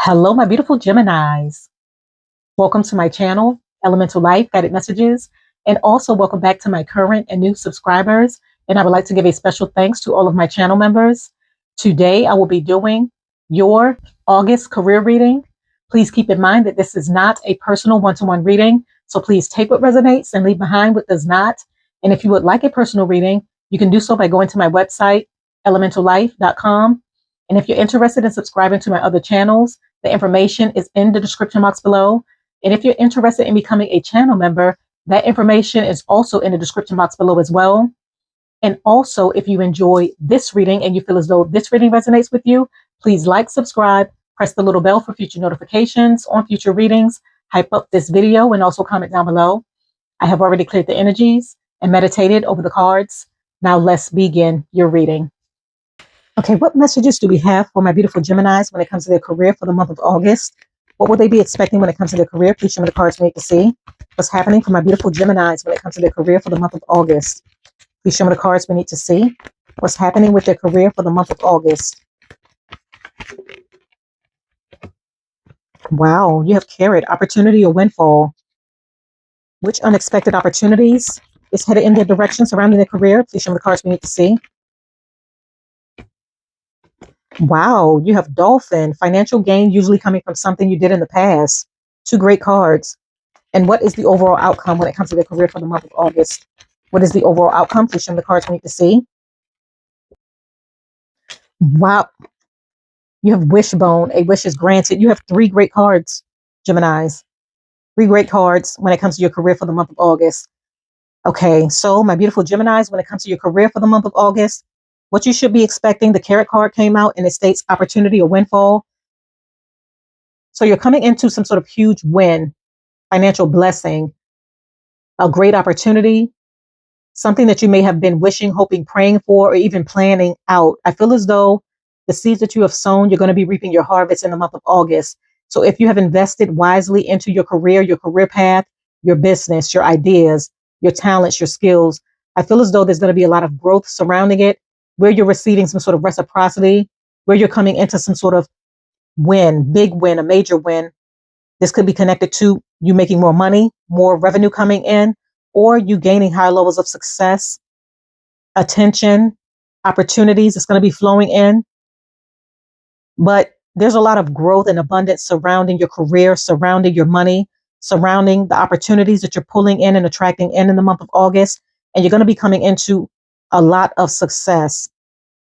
Hello, my beautiful Geminis. Welcome to my channel, Elemental Life Guided Messages, and also welcome back to my current and new subscribers. And I would like to give a special thanks to all of my channel members. Today, I will be doing your August career reading. Please keep in mind that this is not a personal one-to-one reading, so please take what resonates and leave behind what does not. And if you would like a personal reading, you can do so by going to my website, elementallife.com. And if you're interested in subscribing to my other channels, the information is in the description box below. And if you're interested in becoming a channel member, that information is also in the description box below as well. And also, if you enjoy this reading and you feel as though this reading resonates with you, please like, subscribe, press the little bell for future notifications on future readings, hype up this video, and also comment down below. I have already cleared the energies and meditated over the cards. Now let's begin your reading. Okay, what messages do we have for my beautiful Geminis when it comes to their career for the month of August? What will they be expecting when it comes to their career? Please show me the cards we need to see. What's happening for my beautiful Geminis when it comes to their career for the month of August? Please show me the cards we need to see. What's happening with their career for the month of August? Wow, you have carrot, opportunity or windfall. Which unexpected opportunities is headed in their direction surrounding their career? Please show me the cards we need to see. Wow, you have Dolphin, financial gain usually coming from something you did in the past. Two great cards. And what is the overall outcome when it comes to their career for the month of August? What is the overall outcome? Please show me the cards we need to see. Wow, you have Wishbone, a wish is granted. You have three great cards, Geminis. Three great cards when it comes to your career for the month of August. Okay, so my beautiful Geminis, when it comes to your career for the month of August, what you should be expecting, the carrot card came out and it states opportunity or windfall. So you're coming into some sort of huge win, financial blessing, a great opportunity, something that you may have been wishing, hoping, praying for, or even planning out. I feel as though the seeds that you have sown, you're going to be reaping your harvest in the month of August. So if you have invested wisely into your career path, your business, your ideas, your talents, your skills, I feel as though there's going to be a lot of growth surrounding it, where you're receiving some sort of reciprocity, where you're coming into some sort of win, big win, a major win. This could be connected to you making more money, more revenue coming in, or you gaining higher levels of success, attention, opportunities. It's going to be flowing in. But there's a lot of growth and abundance surrounding your career, surrounding your money, surrounding the opportunities that you're pulling in and attracting in the month of August. And you're going to be coming into a lot of success.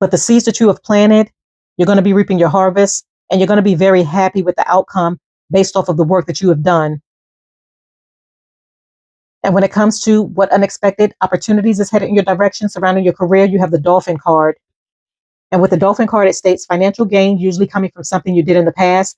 But the seeds that you have planted, you're going to be reaping your harvest, and you're going to be very happy with the outcome based off of the work that you have done. And when it comes to what unexpected opportunities is headed in your direction surrounding your career, you have the Dolphin card. And with the Dolphin card, it states financial gain usually coming from something you did in the past.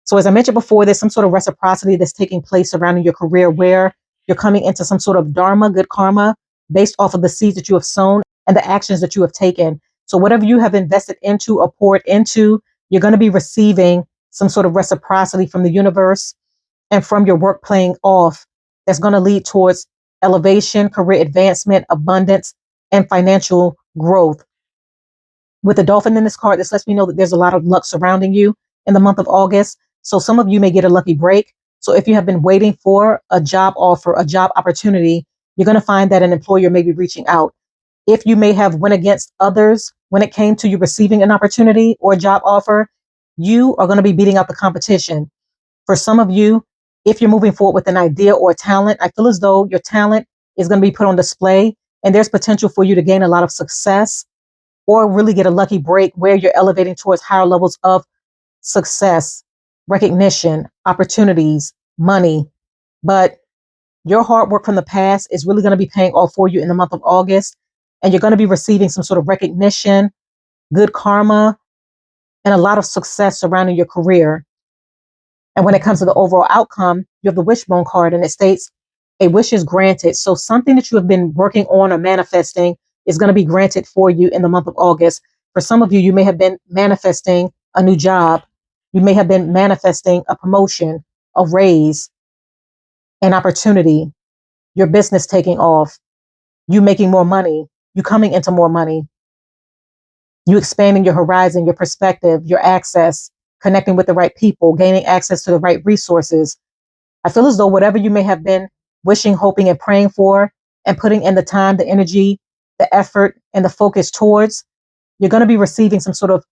So as I mentioned before, there's some sort of reciprocity that's taking place surrounding your career where you're coming into some sort of dharma, good karma, based off of the seeds that you have sown and the actions that you have taken. So whatever you have invested into or poured into, you're going to be receiving some sort of reciprocity from the universe and from your work playing off that's going to lead towards elevation, career advancement, abundance, and financial growth. With the Dolphin in this card, this lets me know that there's a lot of luck surrounding you in the month of August. So some of you may get a lucky break. So if you have been waiting for a job offer, a job opportunity, you're going to find that an employer may be reaching out. If you may have went against others when it came to you receiving an opportunity or a job offer, you are going to be beating out the competition. For some of you, if you're moving forward with an idea or a talent, I feel as though your talent is going to be put on display and there's potential for you to gain a lot of success or really get a lucky break where you're elevating towards higher levels of success, recognition, opportunities, money. But your hard work from the past is really going to be paying off for you in the month of August. And you're going to be receiving some sort of recognition, good karma, and a lot of success surrounding your career. And when it comes to the overall outcome, you have the Wishbone card and it states a wish is granted. So something that you have been working on or manifesting is going to be granted for you in the month of August. For some of you, you may have been manifesting a new job. You may have been manifesting a promotion, a raise, an opportunity, your business taking off, you making more money, you coming into more money, you expanding your horizon, your perspective, your access, connecting with the right people, gaining access to the right resources. I feel as though whatever you may have been wishing, hoping, and praying for, and putting in the time, the energy, the effort, and the focus towards, you're going to be receiving some sort of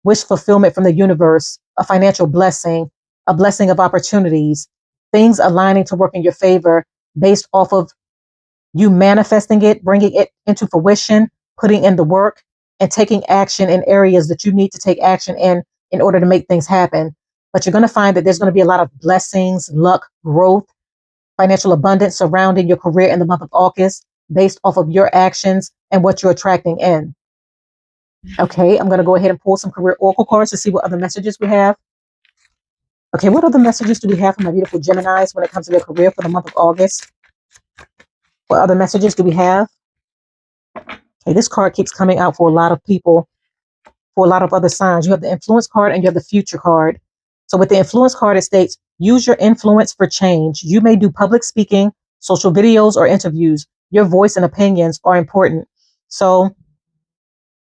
wish fulfillment from the universe, a financial blessing, a blessing of opportunities, things aligning to work in your favor based off of you manifesting it, bringing it into fruition, putting in the work, and taking action in areas that you need to take action in order to make things happen. But you're going to find that there's going to be a lot of blessings, luck, growth, financial abundance surrounding your career in the month of August based off of your actions and what you're attracting in. Okay, I'm going to go ahead and pull some career oracle cards to see what other messages we have. Okay, what other messages do we have from my beautiful Geminis when it comes to their career for the month of August? What other messages do we have? Okay, this card keeps coming out for a lot of people, for a lot of other signs. You have the influence card and you have the future card. So with the influence card, it states, use your influence for change. You may do public speaking, social videos, or interviews. Your voice and opinions are important. So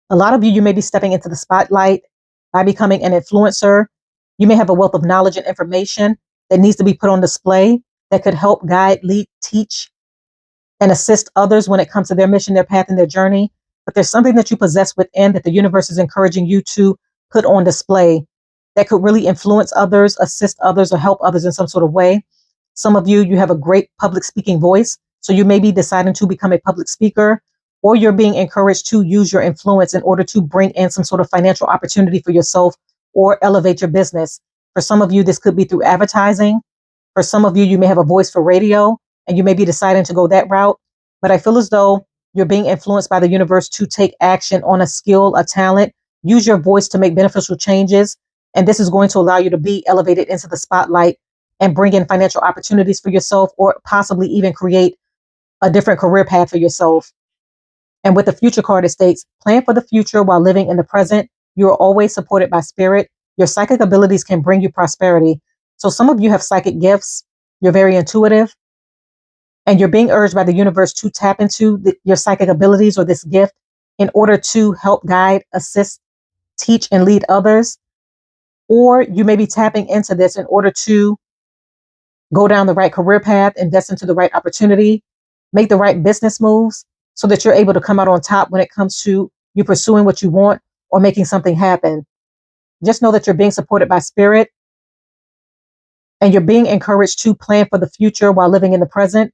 a lot of you may be stepping into the spotlight by becoming an influencer. You may have a wealth of knowledge and information that needs to be put on display that could help guide, lead, teach, and assist others when it comes to their mission, their path, and their journey. But there's something that you possess within that the universe is encouraging you to put on display that could really influence others, assist others, or help others in some sort of way. Some of you have a great public speaking voice. So you may be deciding to become a public speaker, or you're being encouraged to use your influence in order to bring in some sort of financial opportunity for yourself or elevate your business. For some of you, this could be through advertising. For some of you, you may have a voice for radio and you may be deciding to go that route. But I feel as though you're being influenced by the universe to take action on a skill, a talent, use your voice to make beneficial changes. And this is going to allow you to be elevated into the spotlight and bring in financial opportunities for yourself, or possibly even create a different career path for yourself. And with the future card, it states, plan for the future while living in the present. You are always supported by spirit. Your psychic abilities can bring you prosperity. So some of you have psychic gifts. You're very intuitive. And you're being urged by the universe to tap into your psychic abilities or this gift in order to help guide, assist, teach, and lead others. Or you may be tapping into this in order to go down the right career path, invest into the right opportunity, make the right business moves so that you're able to come out on top when it comes to you pursuing what you want or making something happen. Just know that you're being supported by spirit and you're being encouraged to plan for the future while living in the present.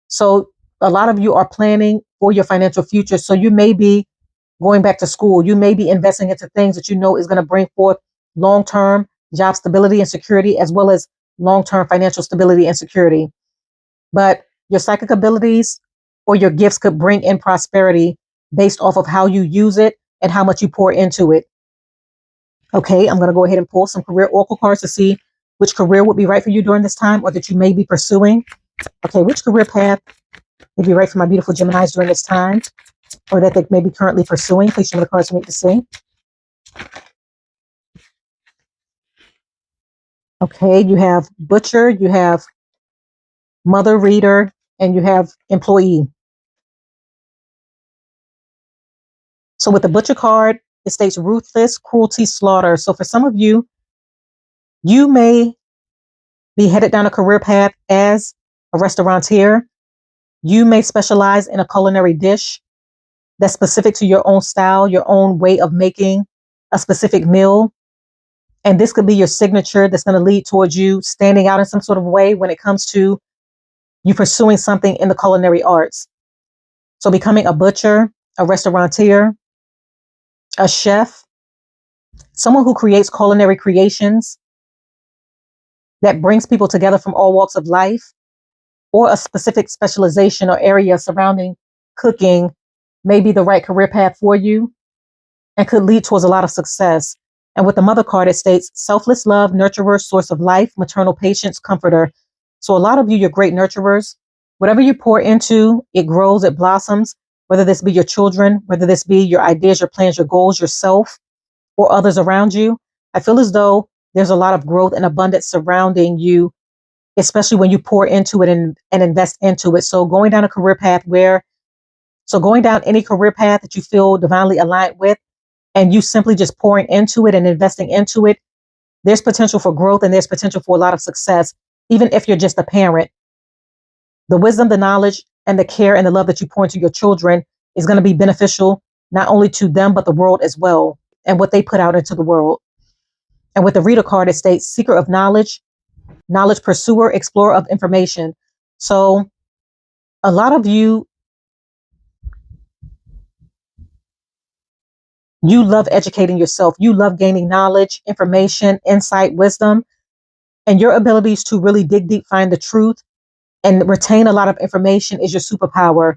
So a lot of you are planning for your financial future. So you may be going back to school. You may be investing into things that you know is going to bring forth long-term job stability and security, as well as long-term financial stability and security. But your psychic abilities or your gifts could bring in prosperity based off of how you use it and how much you pour into it. Okay, I'm going to go ahead and pull some career oracle cards to see which career would be right for you during this time or that you may be pursuing. Okay, which career path would be right for my beautiful Geminis during this time or that they may be currently pursuing? Please show me the cards for me to see. Okay, you have butcher, you have mother reader, and you have employee. So with the butcher card, it states ruthless, cruelty, slaughter. So for some of you, you may be headed down a career path as a restaurateur. You may specialize in a culinary dish that's specific to your own style, your own way of making a specific meal. And this could be your signature that's going to lead towards you standing out in some sort of way when it comes to you pursuing something in the culinary arts. So becoming a butcher, a restaurateur, a chef, someone who creates culinary creations that brings people together from all walks of life, or a specific specialization or area surrounding cooking may be the right career path for you and could lead towards a lot of success. And with the mother card, it states selfless love, nurturer, source of life, maternal patience, comforter. So a lot of you, you're great nurturers. Whatever you pour into, it grows, it blossoms, whether this be your children, whether this be your ideas, your plans, your goals, yourself, or others around you. I feel as though there's a lot of growth and abundance surrounding you, especially when you pour into it and invest into it. So going down a career path going down any career path that you feel divinely aligned with, and you simply just pouring into it and investing into it, there's potential for growth and there's potential for a lot of success, even if you're just a parent. The wisdom, the knowledge, and the care and the love that you pour into your children is going to be beneficial not only to them, but the world as well, and what they put out into the world. And with the reader card, it states seeker of knowledge, knowledge pursuer, explorer of information. So a lot of you love educating yourself. You love gaining knowledge, information, insight, wisdom, and your abilities to really dig deep, find the truth, and retain a lot of information is your superpower.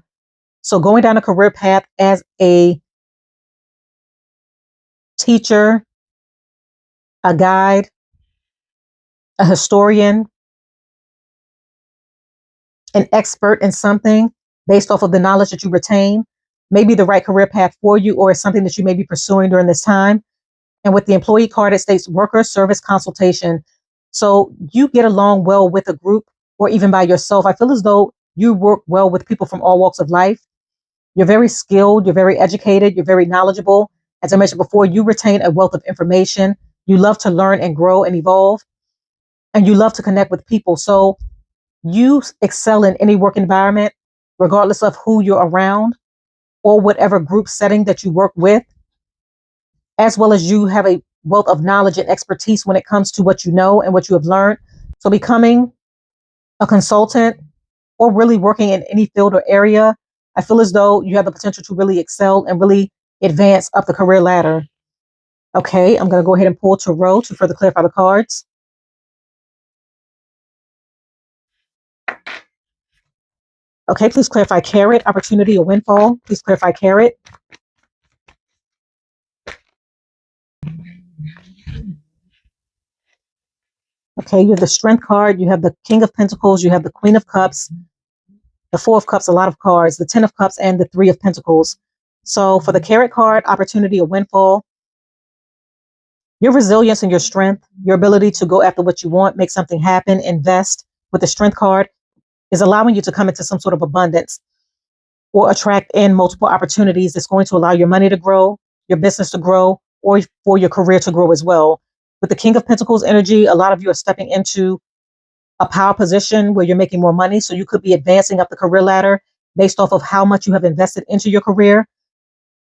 So going down a career path as a teacher, a guide, a historian, an expert in something based off of the knowledge that you retain may be the right career path for you, or is something that you may be pursuing during this time. And with the employee card, it states worker service consultation. So you get along well with a group or even by yourself. I feel as though you work well with people from all walks of life. You're very skilled, you're very educated, you're very knowledgeable. As I mentioned before, you retain a wealth of information. You love to learn and grow and evolve, and you love to connect with people. So you excel in any work environment, regardless of who you're around or whatever group setting that you work with, as well as you have a wealth of knowledge and expertise when it comes to what you know and what you have learned. So becoming a consultant or really working in any field or area, I feel as though you have the potential to really excel and really advance up the career ladder. Okay, I'm going to go ahead and pull Tarot to further clarify the cards. Okay, please clarify carrot, opportunity, or windfall. Please clarify carrot. Okay, you have the Strength card, you have the King of Pentacles, you have the Queen of Cups, the Four of Cups, a lot of cards, the Ten of Cups, and the Three of Pentacles. So for the Carrot card, opportunity or windfall, your resilience and your strength, your ability to go after what you want, make something happen, invest with the Strength card is allowing you to come into some sort of abundance or attract in multiple opportunities that's going to allow your money to grow, your business to grow, or for your career to grow as well. With the King of Pentacles energy, a lot of you are stepping into a power position where you're making more money. So you could be advancing up the career ladder based off of how much you have invested into your career,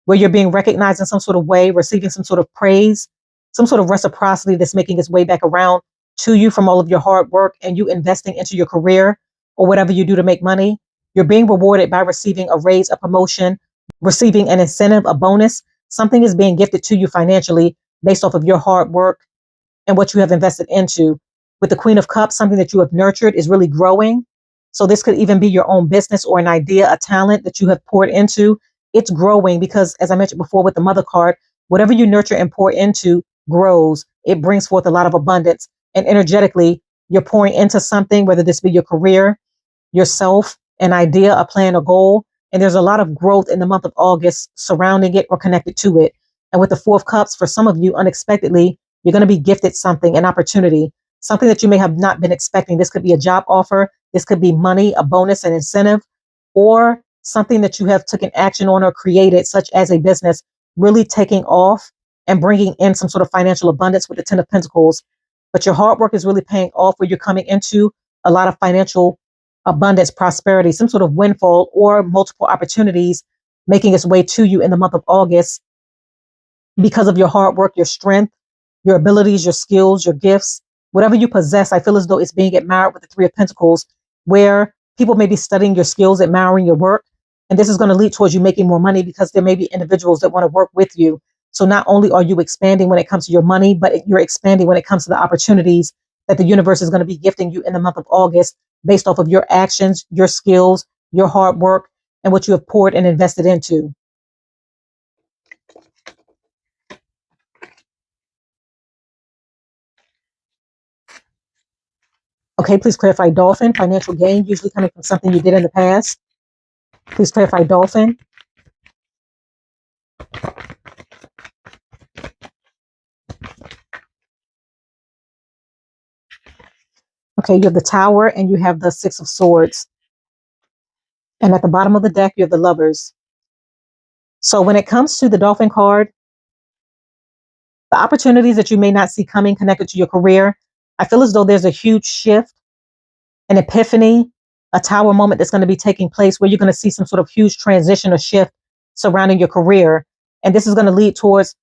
where you're being recognized in some sort of way, receiving some sort of praise, some sort of reciprocity that's making its way back around to you from all of your hard work and you investing into your career or whatever you do to make money. You're being rewarded by receiving a raise, a promotion, receiving an incentive, a bonus. Something is being gifted to you financially based off of your hard work and what you have invested into. With the Queen of Cups, something that you have nurtured is really growing. So this could even be your own business or an idea, a talent that you have poured into. It's growing because, as I mentioned before with the Mother card, whatever you nurture and pour into grows. It brings forth a lot of abundance. And energetically, you're pouring into something, whether this be your career, yourself, an idea, a plan, a goal. And there's a lot of growth in the month of August surrounding it or connected to it. And with the Four of Cups, for some of you, unexpectedly, you're going to be gifted something, an opportunity, something that you may have not been expecting. This could be a job offer. This could be money, a bonus, an incentive, or something that you have taken action on or created, such as a business, really taking off and bringing in some sort of financial abundance with the Ten of Pentacles. But your hard work is really paying off where you're coming into a lot of financial abundance, prosperity, some sort of windfall or multiple opportunities making its way to you in the month of August because of your hard work, your strength, your abilities, your skills, your gifts, whatever you possess. I feel as though it's being admired with the Three of Pentacles, where people may be studying your skills, admiring your work. And this is going to lead towards you making more money because there may be individuals that want to work with you. So not only are you expanding when it comes to your money, but you're expanding when it comes to the opportunities that the universe is going to be gifting you in the month of August based off of your actions, your skills, your hard work, and what you have poured and invested into. Okay, please clarify Dolphin, financial gain, usually coming from something you did in the past. Please clarify Dolphin. Okay, you have the Tower and you have the Six of Swords. And at the bottom of the deck, you have the Lovers. So when it comes to the Dolphin card, The opportunities that you may not see coming connected to your career, I feel as though there's a huge shift, an epiphany, a tower moment that's going to be taking place where you're going to see some sort of huge transition or shift surrounding your career. And this is going to lead towards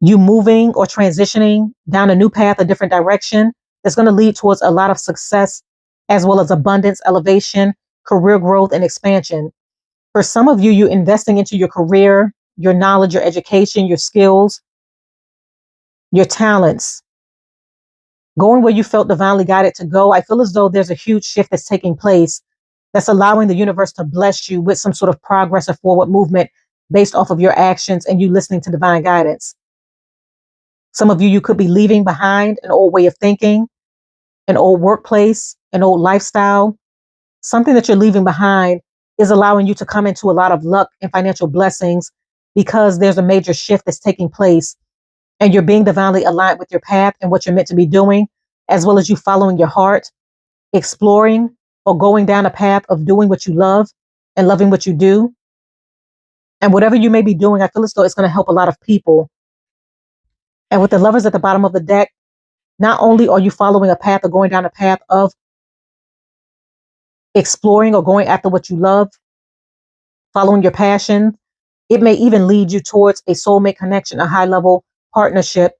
you moving or transitioning down a new path, a different direction that's going to lead towards a lot of success as well as abundance, elevation, career growth, and expansion. For some of you, you're investing into your career, your knowledge, your education, your skills, your talents, going where you felt divinely guided to go. I feel as though there's a huge shift that's taking place that's allowing the universe to bless you with some sort of progress or forward movement based off of your actions and you listening to divine guidance. Some of you, you could be leaving behind an old way of thinking, an old workplace, an old lifestyle. Something that you're leaving behind is allowing you to come into a lot of luck and financial blessings because there's a major shift that's taking place and you're being divinely aligned with your path and what you're meant to be doing, as well as you following your heart, exploring or going down a path of doing what you love and loving what you do. And whatever you may be doing, I feel as though it's going to help a lot of people. And with the Lovers at the bottom of the deck, not only are you following a path or going down a path of exploring or going after what you love, following your passion, it may even lead you towards a soulmate connection, a high level partnership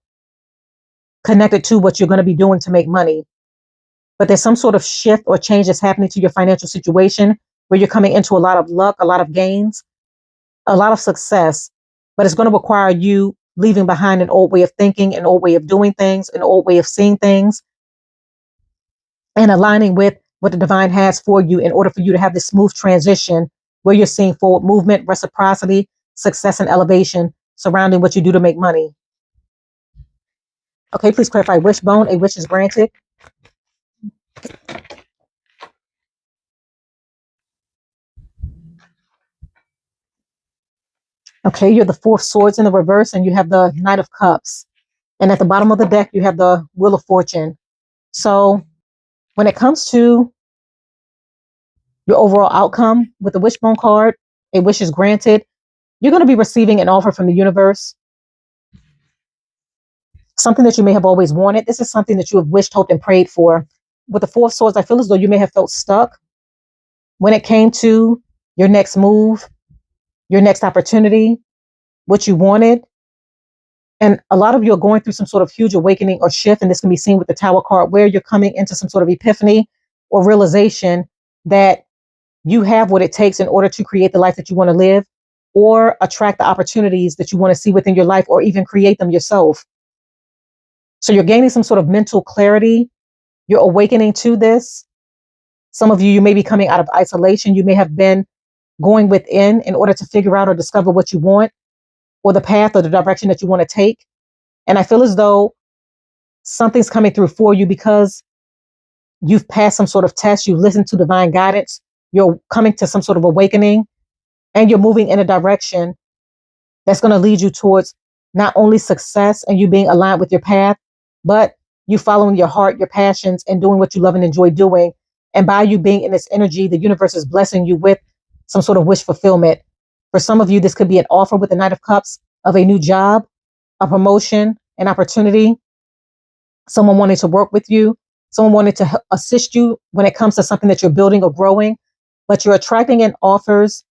connected to what you're going to be doing to make money. But there's some sort of shift or change that's happening to your financial situation where you're coming into a lot of luck, a lot of gains, a lot of success. But it's going to require you leaving behind an old way of thinking, an old way of doing things, an old way of seeing things, and aligning with what the divine has for you in order for you to have this smooth transition where you're seeing forward movement, reciprocity, success, and elevation surrounding what you do to make money. Okay, please clarify wishbone. A wish is granted. Okay, you're the Four of Swords in the reverse, and you have the Knight of Cups. And at the bottom of the deck, you have the Wheel of Fortune. So when it comes to your overall outcome with the wishbone card, a wish is granted. You're going to be receiving an offer from the universe, something that you may have always wanted. This is something that you have wished, hoped, and prayed for. With the Four of Swords, I feel as though you may have felt stuck when it came to your next move, your next opportunity, what you wanted. And a lot of you are going through some sort of huge awakening or shift. And this can be seen with the Tower card, where you're coming into some sort of epiphany or realization that you have what it takes in order to create the life that you want to live or attract the opportunities that you want to see within your life or even create them yourself. So you're gaining some sort of mental clarity. You're awakening to this. Some of you, you may be coming out of isolation. You may have been going within in order to figure out or discover what you want or the path or the direction that you want to take. And I feel as though something's coming through for you because you've passed some sort of test. You've listened to divine guidance. You're coming to some sort of awakening and you're moving in a direction that's going to lead you towards not only success and you being aligned with your path, but you following your heart, your passions, and doing what you love and enjoy doing. And by you being in this energy, the universe is blessing you with some sort of wish fulfillment. For some of you, this could be an offer with the Knight of Cups of a new job, a promotion, an opportunity, someone wanting to work with you, someone wanting to assist you when it comes to something that you're building or growing, but you're attracting in offers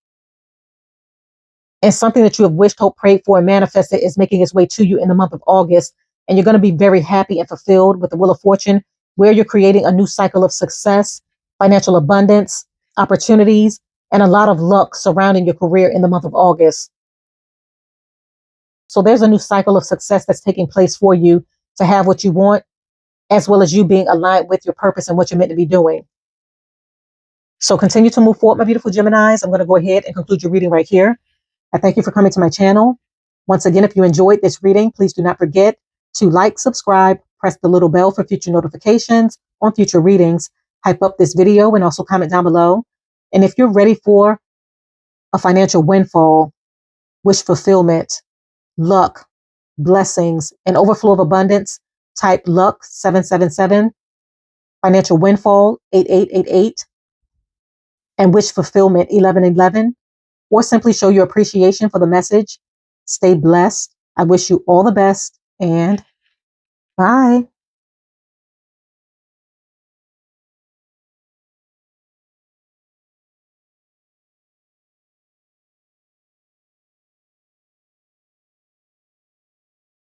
and something that you have wished, hoped, prayed for, and manifested is making its way to you in the month of August. And you're going to be very happy and fulfilled with the Wheel of Fortune, where you're creating a new cycle of success, financial abundance, opportunities, and a lot of luck surrounding your career in the month of August. So there's a new cycle of success that's taking place for you to have what you want, as well as you being aligned with your purpose and what you're meant to be doing. So continue to move forward, my beautiful Geminis. I'm going to go ahead and conclude your reading right here. I thank you for coming to my channel. Once again, if you enjoyed this reading, please do not forget to like, subscribe, press the little bell for future notifications on future readings, hype up this video, and also comment down below. And if you're ready for a financial windfall, wish fulfillment, luck, blessings, and overflow of abundance, type luck 777, financial windfall 8888, and wish fulfillment 1111, or simply show your appreciation for the message. Stay blessed. I wish you all the best and bye.